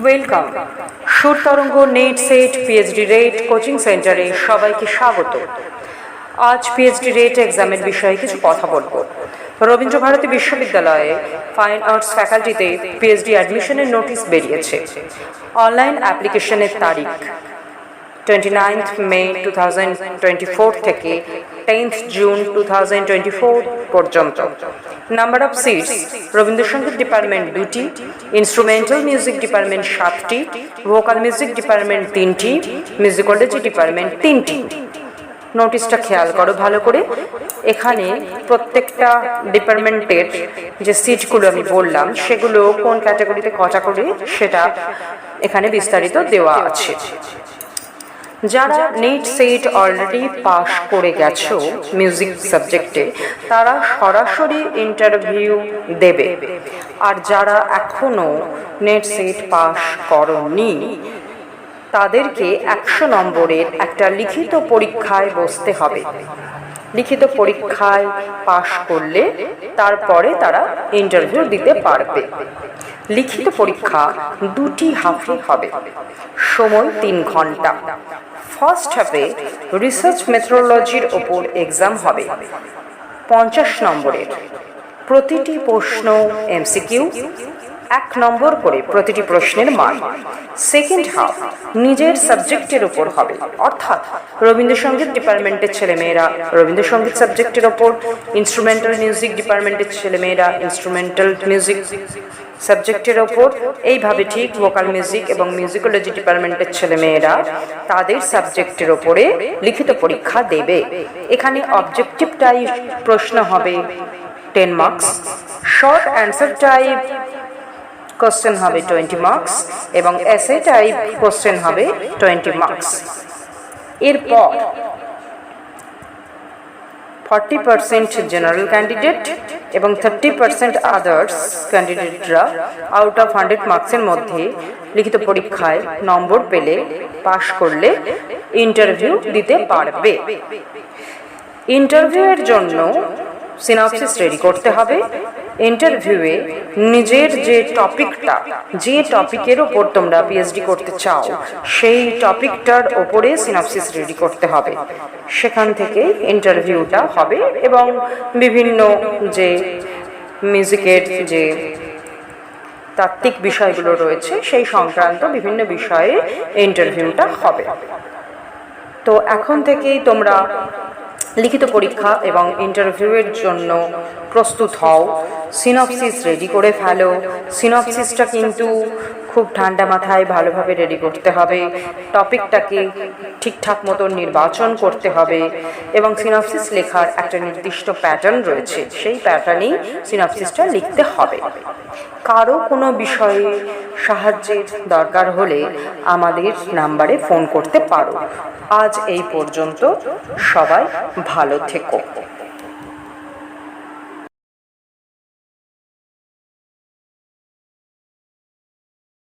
Welcome. সুর তরঙ্গ net set PhD rate coaching সেন্টারে সবাইকে স্বাগত। আজ পিএইচডি রেট এক্সামের বিষয়ে কিছু কথা বলবো। রবীন্দ্রভারতী বিশ্ববিদ্যালয়ে ফাইন আর্টস ফ্যাকাল্টিতে পিএইচডি অ্যাডমিশনের নোটিশ বেরিয়েছে। অনলাইন অ্যাপ্লিকেশনের তারিখ 29th May 2024 থেকে 10th June 2024 পর্যন্ত। Number of seats: Rabindrasangeet department 2টি, ইনস্ট্রুমেন্টাল মিউজিক ডিপার্টমেন্ট 7টি, ভোকাল মিউজিক ডিপার্টমেন্ট 3টি, মিউজিকোলজি ডিপার্টমেন্ট 3টি। নোটিশটা খেয়াল করো ভালো করে। এখানে প্রত্যেকটা ডিপার্টমেন্টের যে সিটগুলো আমি বললাম সেগুলো কোন ক্যাটাগরিতে কটা করে সেটা এখানে বিস্তারিত দেওয়া আছে। যারা নেট সেট অলরেডি পাস করে গেছো মিউজিক সাবজেক্টে তারা সরাসরি ইন্টারভিউ দেবে, আর যারা এখনো নেট সেট পাস করনি তাদেরকে 100 নম্বরের একটা লিখিত পরীক্ষায় বসতে হবে। লিখিত পরীক্ষায় পাস করলে তারপরে তারা ইন্টারভিউ দিতে পারবে। লিখিত পরীক্ষা 2টি হাফে হবে, সময় 3 ঘন্টা। ফার্স্ট হাফে রিসার্চ মেথোডোলজির ওপর এক্সাম হবে 50 নম্বরের। প্রতিটি প্রশ্ন এমসিকিউ, 1 নম্বর করে প্রতিটি প্রশ্নের মান। সেকেন্ড হাফ নিজের সাবজেক্টের ওপর হবে, অর্থাৎ রবীন্দ্রসঙ্গীত ডিপার্টমেন্টের ছেলেমেয়েরা রবীন্দ্রসঙ্গীত সাবজেক্টের ওপর, ইনস্ট্রুমেন্টাল মিউজিক ডিপার্টমেন্টের ছেলেমেয়েরা ইনস্ট্রুমেন্টাল মিউজিক সাবজেক্টের ওপর, এইভাবে ঠিক ভোকাল মিউজিক এবং মিউজিকোলজি ডিপার্টমেন্টের ছেলেমেয়েরা তাদের সাবজেক্টের ওপরে লিখিত পরীক্ষা দেবে। এখানে অবজেক্টিভ টাইপ প্রশ্ন হবে 10 marks, short answer type question হবে 20 মার্কস এবং এসে টাইপ কোশ্চেন হবে 20 মার্কস। এরপর 40% জেনারেল ক্যান্ডিডেট এবং 30% আদার্স ক্যান্ডিডেটরা আউট অফ 100 মার্কসের মধ্যে লিখিত পরীক্ষায় নম্বর পেলে পাশ করলে ইন্টারভিউ দিতে পারবে। ইন্টারভিউয়ের জন্য সিনপসিস রেডি করতে হবে। ইন্টারভিউয়ে নিজের যে টপিকটা, যে টপিকের ওপর তোমরা পিএইচডি করতে চাও সেই টপিকটার ওপরে সিনপসিস রেডি করতে হবে। সেখান থেকে ইন্টারভিউটা হবে এবং বিভিন্ন যে মিউজিকের যে তাত্ত্বিক বিষয়গুলো রয়েছে সেই সংক্রান্ত বিভিন্ন বিষয়ে ইন্টারভিউটা হবে। তো এখন থেকেই তোমরা লিখিত পরীক্ষা এবং ইন্টারভিউয়ের জন্য প্রস্তুত হও। সিনপসিস রেডি করে ফেলো। সিনপসিসটা কিন্তু খুব ঠান্ডা মাথায় ভালোভাবে রেডি করতে হবে। টপিকটাকে ঠিকঠাক মতো নির্বাচন করতে হবে এবং সিনপসিস লেখার একটা নির্দিষ্ট প্যাটার্ন রয়েছে, সেই প্যাটার্নেই সিনপসিসটা লিখতে হবে। কারো কোনো বিষয়ে সাহায্যের দরকার হলে আমাদের নাম্বারে ফোন করতে পারো। আজ এই পর্যন্ত, সবাই ভালো থেকো।